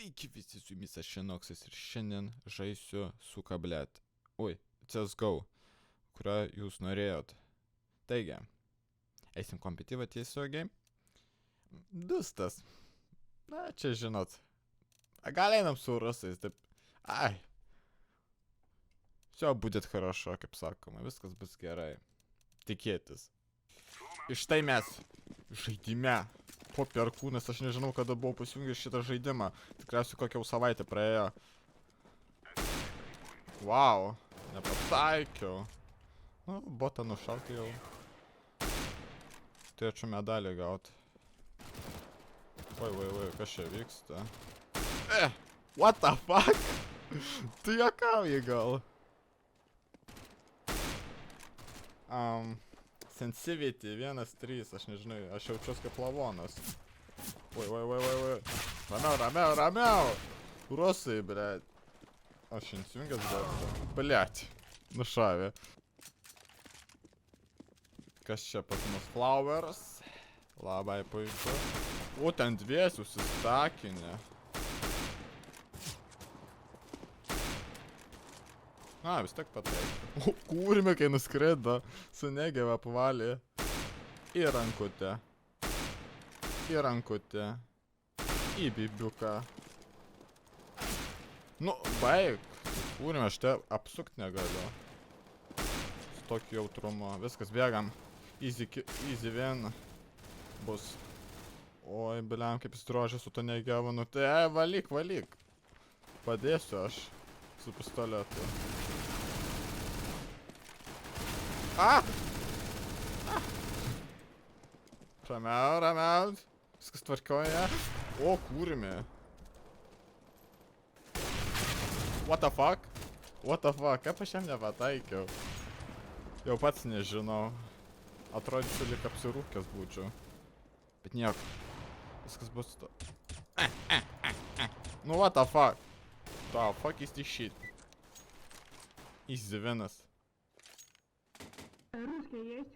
Sveiki visi, su jumis aš Šenoksas ir šiandien žaisiu su kablet. Ui, CSGO, kurio jūs norėjot. Taigi, eisim kompetityvą tiesiogiai. Dustas. Na, čia žinot. Gal einam su rusais, taip. Ai. Все будет хорошо, kaip sakoma, viskas bus gerai. Tikėtis. Ir štai mes žaidime. Po perkūnas, aš nežinau, kada buvau pasijungęs šitą žaidimą. Tikriausiai kokią savaitę praėjo. Wow, nepataikiau. Nu, botą nušauti jau. Turėčiau medalį gauti. Oi, kas čia vyksta? What the fuck? Tu juokauji gal? Sensivity 1.3, aš nežinau, aš jaučiuos kaip lavonas. Oi. Ramiau. Rusai, blėt. Aš insijungęs bet. Blėt. Nušavė. Kas čia pas mus? Flowers. Labai puiku. O, ten dviesi užsistakinė. A, vis tiek pataikė. O, kūrime, kai nuskrido. Su negėva apvalė. Į rankutę. Į bibiuką. Nu, baig. Kūrime, aš te apsukt negaliu. Su tokiu jautrumu. Viskas, bėgam. Easy win. Bus. Oi, biliam, kaip jis drožė su to negėva. Nu, tai, valyk. Padėsiu aš. Su pistoletu. Ramiau. Viskas tvarkoja. O, kūrime. What the fuck? Kaip aš jam nepataikiau? Jau pats nežinau. Atrodysiu, lyg apsirūkęs būčiau. Bet nieko. Viskas bus to. Nu, what the fuck? The fuck is this shit? Easy winas. Русские есть?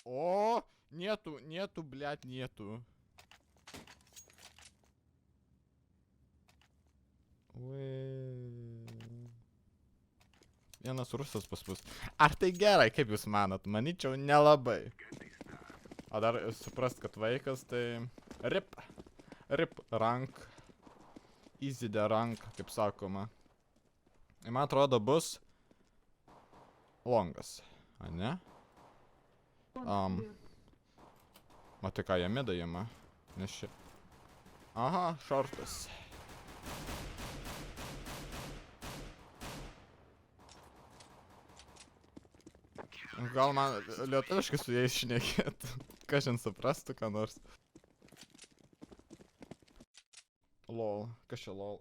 О, нету, блядь, нету. Vienas rusas pas mus. Ar tai gerai, kaip jūs manot? Manyčiau, nelabai. O dar suprast, kad vaikas, tai... Rip rank. Easy the rank, kaip sakoma. Ir man atrodo bus... Longas. A ne? Matai ką, jame dajama? Nes čia... Aha, šortas. Gal man lietuviškai su jais šnekėtų. Kas šiandien suprastų, ką nors. Lol. Kas čia lol?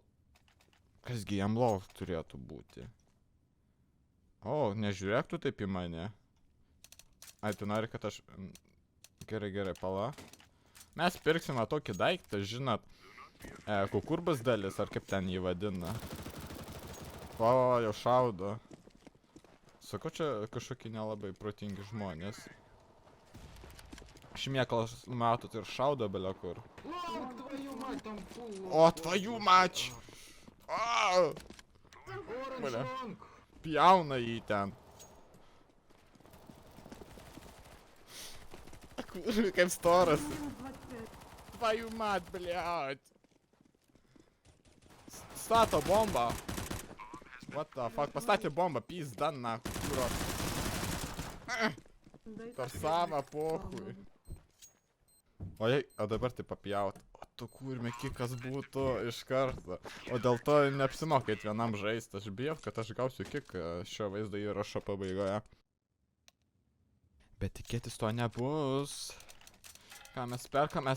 Kasgi jam lol turėtų būti? O, nežiūrėk tu taip į mane. Ai, tu nori, kad aš... Gerai, pala. Mes pirksime tokį daiktą, žinot. Kukurbas dalis, ar kaip ten jį vadina. O, jau šaudo. Sakau, čia kažkokie nelabai protingi žmonės. Šmėklas matot ir šaudo belia kur. O, tvojų mač! Bля. Pjauna jį ten. Kur, kaip storas. Tvojų mat, bliaut. Stato bombą. What the fuck, pastatė bombą, pizda, na, kuros. Per savą pohui. Ojei, o dabar tai papjaut. O tu kurme, kikas būtų iš karto. O dėl to neapsimokėt vienam žaisti. Aš bijau, kad aš gausiu kiką šio vaizdo įrašo pabaigoje. Bet tikėtis to nebus. Ką mes perkam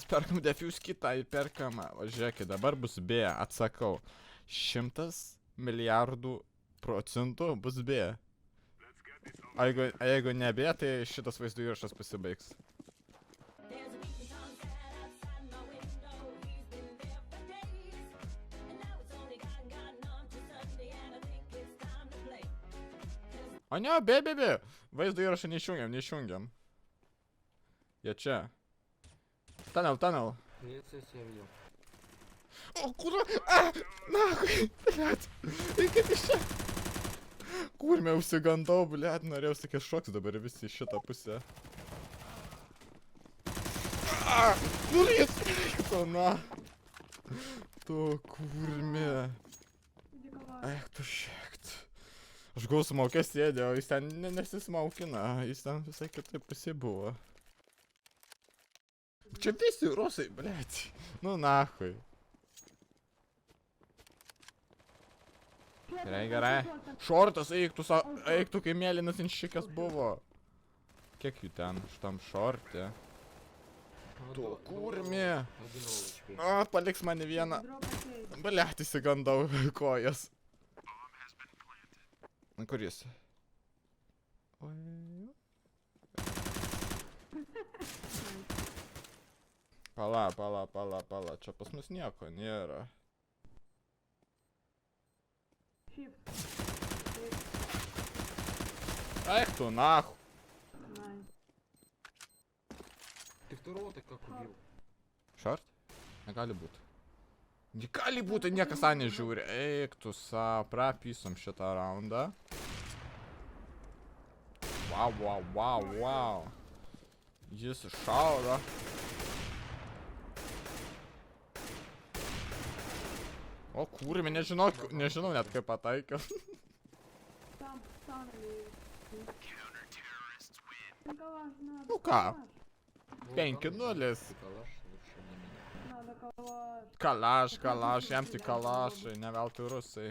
defuse kitą ir perkam. O žiūrėkit, dabar bus B, atsakau. 100 milijardų procentų bus B. O jeigu ne B, tai šitas vaizdo įrašas pasibaigs. O ne, B. Vaizdo įrašą neišjungiam. Jie čia. Tunnel. Не совсем. О, курва! Нахуй! Блядь! Eikit iš čia! Kurmė užsigandau, blėt, norėjau sakyti šoks dabar visi į šitą pusę. Nulis! Tu, na! Tu, kurmė! Eik, tu šiekt. Aš gau smaukė sėdė, o jis ten nesismaukina, jis ten visai kitaip pasibuvo. Čia visi rusai, blėt. Nu, nahui. Gerai, gerai. Šortas, eik tu, kai mėlynas inšikas buvo. Kiek jų ten, šitam šortė? Tu, kurmė. Paliks mane vieną. Blėt, įsigandau kojas. Na, kur jis? Pala. Čia pas mus nieko nėra. Eik tu, nahu. Ты второго так как убил? Šort? Negali būti. Negali būti, niekas tą nežiūri. Eik tu sa, prapysom šitą raundą. Wow. Jis iššaudo. O kurmi, nežinau net kaip pataikiau. Nu ką? 5-0. Kalaš, jam tik kalašai, ne veltui rusai.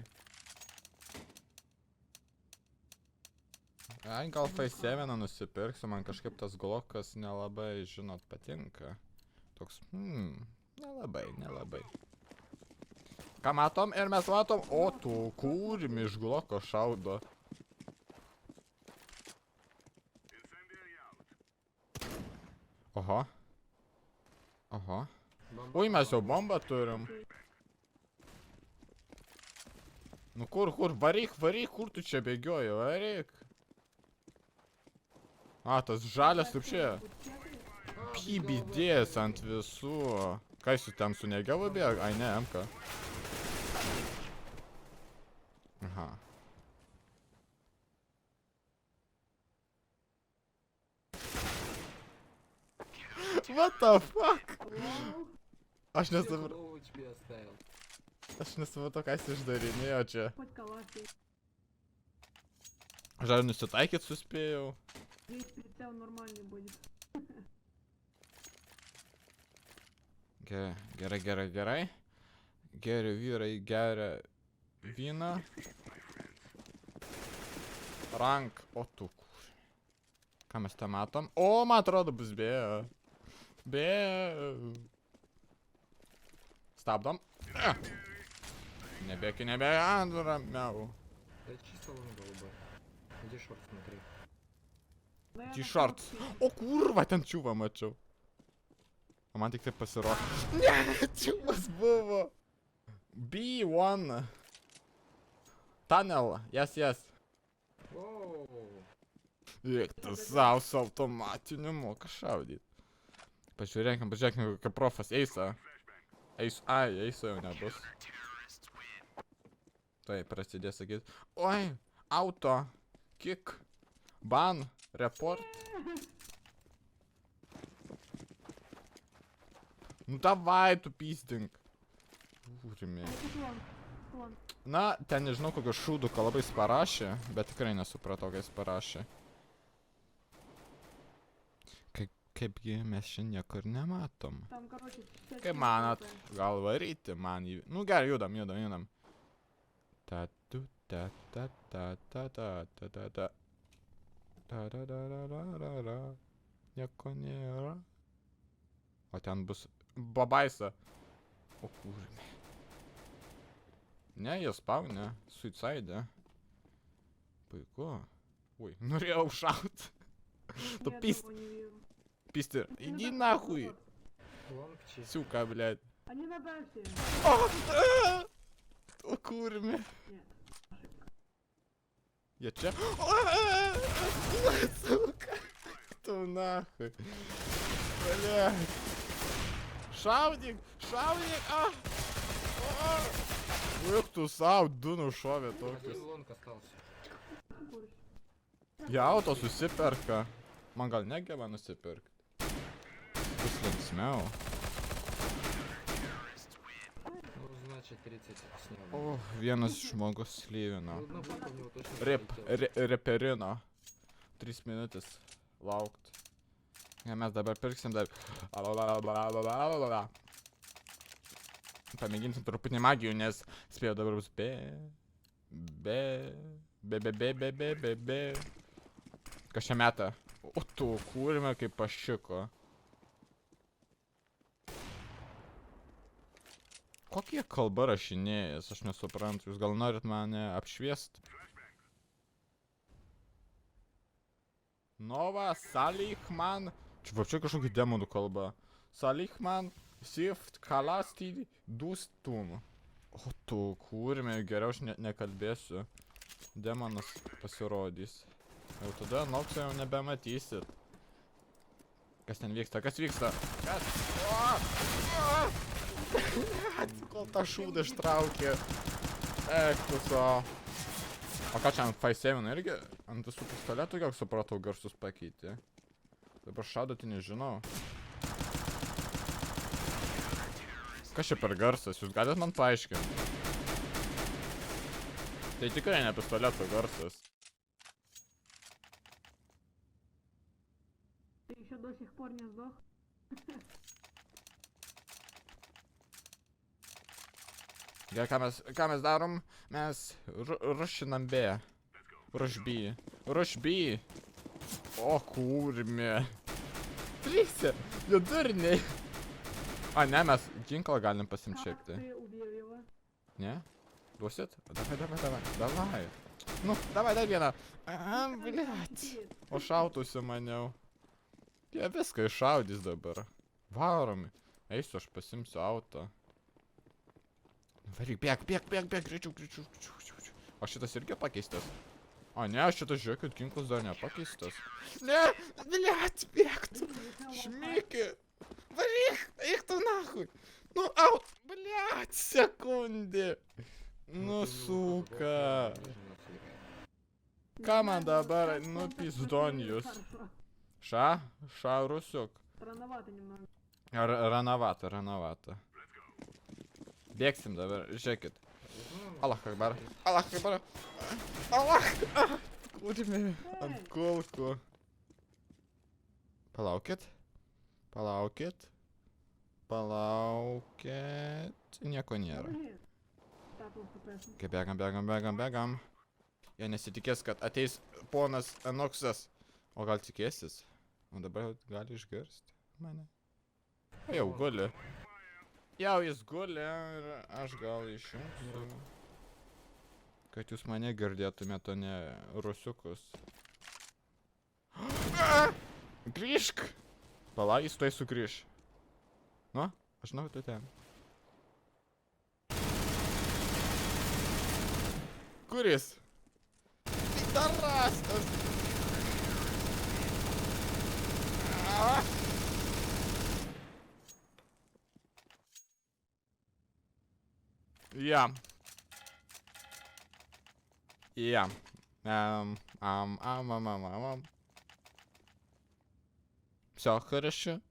Ai, gal Face7 nusipirksiu, man kažkaip tas glokas nelabai, žinot, patinka. Toks, nelabai. Ką matom? Ir mes matom, o tu, kurmi iš gloko šaudo. Oho. Ui, mes jau bombą turim. Nu kur, varyk, kur tu čia bėgioji, varyk. Tas žalias kaip čia. PBDs ant visų. Ką jis ten su negevu bėga? Ai, ne, MK. Aha. What the fuck? Aš nesupratau, ką jis išdarinėjo čia. Aš ar nusitaikyt suspėjau? Gerai. Geri vyrai geria vyną. Rank, o tu kur. Ką mes tą matom? O, man atrodo, bus bėjo. Stabdom. Nebėki, ramiau. Да чисто он голубой. Иди шорт смотри. T-shirt. O kurva, ten čiūvą mačiau. O man tik taip pasirodė. Ne, čiūvas buvo. B1. Tunnel, yes. Eik tu savo su automatiniu moka šaudyt. Pažiūrėkim, kaip profas eisa. Eisa jau nebus. Tai prasidės sakyt. Oi, auto, kick, ban, report. Nu davai tu pystink. Būrimi. Na, ten nežinau kokio šūduko labai parašė, bet tikrai nesupratau, ką jis parašė. Kaipgi mes čia niekur nematom. Kaip manat, gal varyti man į... Nu gerai, judam. Nieko nėra. O ten bus babaisa. O kurmi. Ne, jie spaunė. Suicide. Puiku. Ui, norėjau šaut. Tu пистер, иди нахуй! Сука, блядь. Они на базе. О, курми. Я че? Сука. Кто нахуй? Блядь. Шавник! Juk tu savo, du nušovė tokius. Один лонг остался. Jie auto susiperka. Man gal negeba nusipirkti. Bus linksmiau. Ну, значит, 30 снял. O, vienas žmogus slyvino. Ну, одна пулька в него точно Rip, залетела. reperino. 3 minutės laukt. Ja, mes dabar pirksim dar. Pamėginsim truputį magijų, nes spėjau dabar bus be. Kas čia meta? O tu, kūrime kaip pašiko. Kokie kalba rašinėjas, aš nesuprantu, jūs gal norit mane apšviest? Nova, Salikman. Čia vapčiai kažkokia demonų kalba. Salikman, Sift, Kalasti, Dustum. O tu, kūrime, geriau aš nekalbėsiu. Demonas pasirodys. Jau tada Noksą jau nebematysit. Kas ten vyksta? Kas vyksta? Kas? Kol tą šūdą ištraukė. Ektuso. O ką čia ant 5-7 irgi? Ant visų pistoletų, kiek supratau, garsus pakeitė. Dabar šaudoti nežinau. Kas čia per garsas? Jūs galit man paaiškinti? Tai tikrai ne pistoleto garsas. Ты еще до сих пор не сдох? Gerai, ką mes darom? Mes rušinam B. Rush B. Rush B. O, kūrmi. Trysė, vidurniai. A, ne, mes ginklą galim pasimt šiek tiek. Ты убил его. Ne? Duosit? Davai. Nu, davai dar vieną. Bliat. O šautusi maniau. Jie viską iššaudys dabar. Varomi. Eisiu, aš pasimsiu auto. Varyk, bėg, greičiau. O šitas irgi pakeistas? O ne, šitas žiūrėkit, ginklas dar nepakeistas. Ne, bliat, bėg tu. Šmiki. Varyk, eik tu nahui. Nu, aut, bliat, sekundė. Nu, suka. Ką man dabar, nu, pizdonijus. Хорошо. Ша, Rusiuk. Рановато немного. Ranavata. Bėgsim dabar, žiūrėkit. Allah akbar. Allah! Kūrime ant kulkų. Palaukit. Nieko nėra. Блин. Статус FPS. Kai bėgam. Jie nesitikės, kad ateis ponas Enoksas. O gal tikėsis? O dabar gali išgirsti mane. Jau guli. Jau jis guli ir aš gal išjungsiu. Kad jūs mane girdėtumėte, o ne rusiukus. Grįžk! Pala, jis tai sugrįž. Nu, aš žinau, tu ten. Kuris? Dar rastas! Ja. Всё хорошо.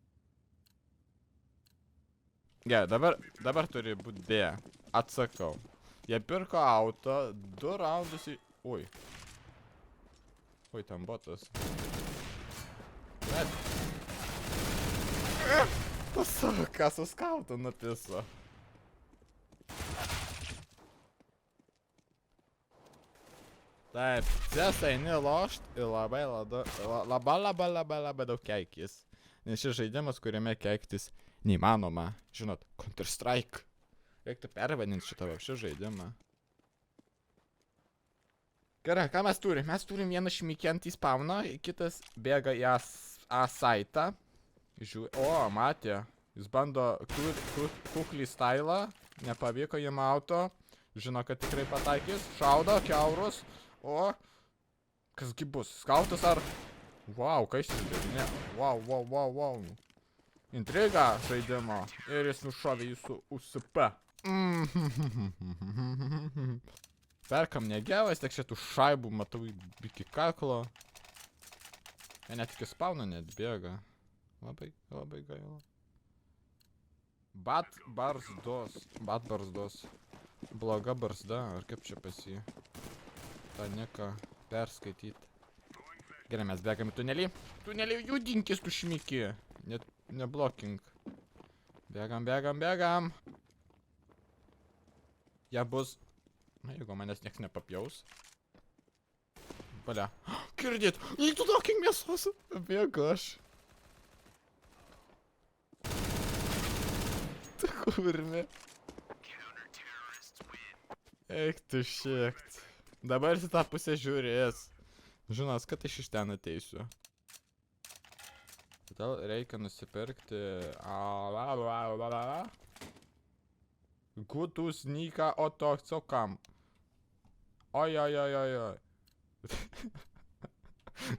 Gerai, dabar turi būt B. Atsakau. Jie pirko auto, 2 raundus į... Ui. Ui, ten botas. Bet... Ką su skautu nupiso. Taip, čia eini lošt ir labai daug keikis. Nes šis žaidimas, kuriame keiktis neįmanoma. Žinot, Counter Strike. Reiktų pervadinti šitą šį žaidimą. Gerai, ką mes turim? Mes turim vieną šmikiantį spawną, kitas bėga į A-saitą. O, matė. Jis bando kuklį stylą. Nepavyko jam auto. Žino, kad tikrai pataikys. Šaudo, kiaurus. O, kasgi bus? Skautas ar... Wow, ką jis išdarinė? Wow. Intriga žaidimo. Ir jis nušovė jūsų USP. Perkam negevas, tiek šitų šaibų matau iki kaklo. Jie net iki spauno net bėga. Labai, labai gaila. Bat barzdos. Bloga barzda, ar kaip čia pas jį? Ta nieko perskaityt. Gerai, mes bėgam į tunelį. Tunelį judinkis, tu šmiki. Net neblokink. Bėgam. Ja bus. Na, jeigu manęs nieks nepapjaus. Valia. Girdėt, tu tokį mėsos. Bėgu aš. Tu kurmi. Eik tu šiekt. Dabar į tą pusę žiūrės. Žinos, kad aš iš ten ateisiu. Todėl reikia nusipirkti... Gutus Nika Otocokam. Oi.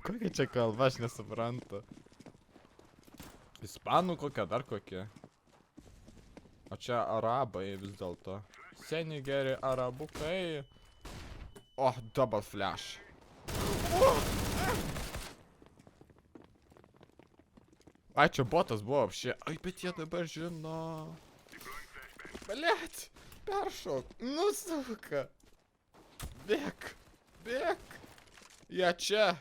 Kokia čia kalba, aš nesuprantu. Ispanų kokia, dar kokia. O čia arabai vis dėlto. Seni geri arabukai. O, double flash. Ai, čia botas buvo apšė. Ai, bet jie dabar žino. Blet, peršok. Nu, suka. Bėk. Jie čia.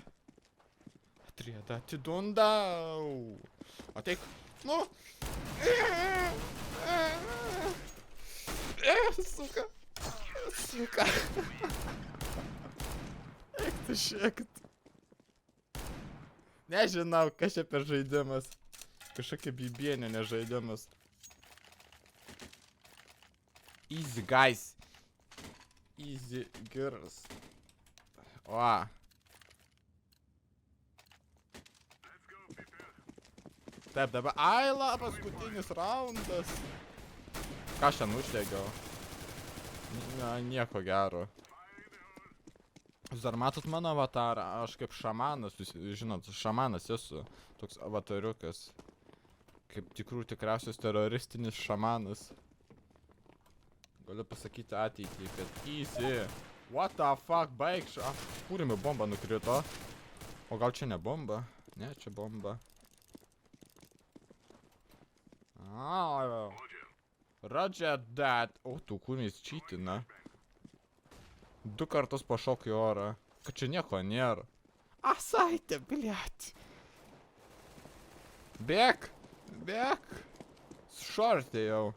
Atrieda, atidundau. Ateik. Nu. Suka. Eik tu šiekt. Nežinau, kas čia per žaidimas. Kažkokia bibienė nežaidimas. Easy guys. Easy girls. O. Taip, dabar. Aila, paskutinis raundas. Ką aš ten uždegiau? Na, nieko gero. Jūs dar matot mano avatarą? Aš kaip šamanas, jūs žinot, šamanas esu. Toks avatariukas. Kaip tikriausias teroristinis šamanas. Galiu pasakyti ateitį, kad easy. What the fuck, baigš. Kūrimi bomba nukrito. O gal čia ne bomba? Ne, čia bomba. Roger that. O, tu kūris čytina. 2 kartus pašok į orą. Kad čia nieko nėra. Saitė, bliat. Bėk. Šortė jau.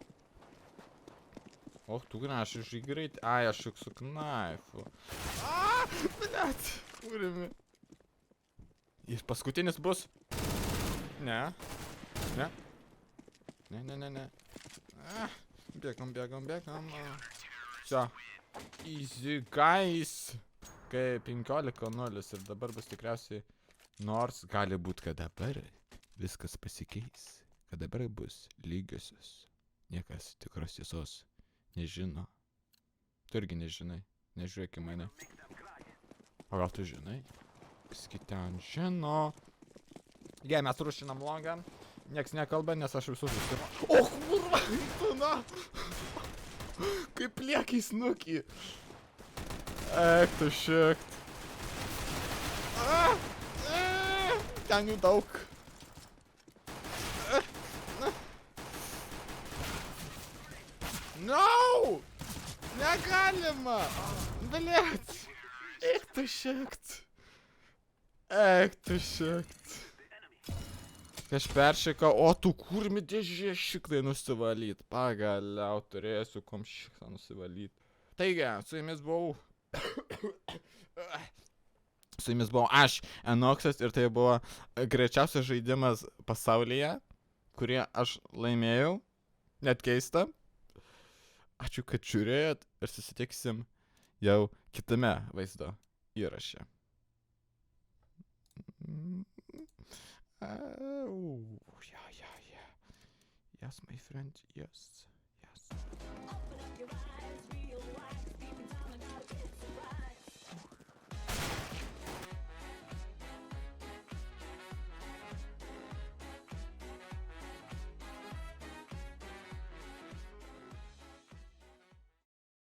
O, tu graš iš įgreit. Ai, aš juk su knaifu. Bliat. Kūrimi. Ir paskutinis bus. Ne. Bėgam. Čia. Easy guys. Kai 15-0 ir dabar bus tikriausiai. Nors gali būti, kad dabar viskas pasikeis. Kad dabar bus lygiosios. Niekas tikros tiesos nežino. Tu irgi nežinai. Nežiūrėk į mane. O gal tu žinai? Kas ten žino? Gerai, mes rušinam longą. Nieks nekalba, nes aš visus užsima. O, kurva, tu na. Kaip liekiai snukį. Eik tu šiekt. Ten jų daug. No! Negalima! Blet! Eik tu šiekt. Aš peršika, o tu kurmi dėžė šiklai nusivalyt. Pagaliau turėsiu kom šiklą nusivalyt. Taigi, su jumis buvau aš, Enoxas, ir tai buvo greičiausias žaidimas pasaulyje, kurį aš laimėjau. Net keista. Ačiū, kad žiūrėjot ir susitiksim jau kitame vaizdo įraše. Yeah. Yes, my friend, yes.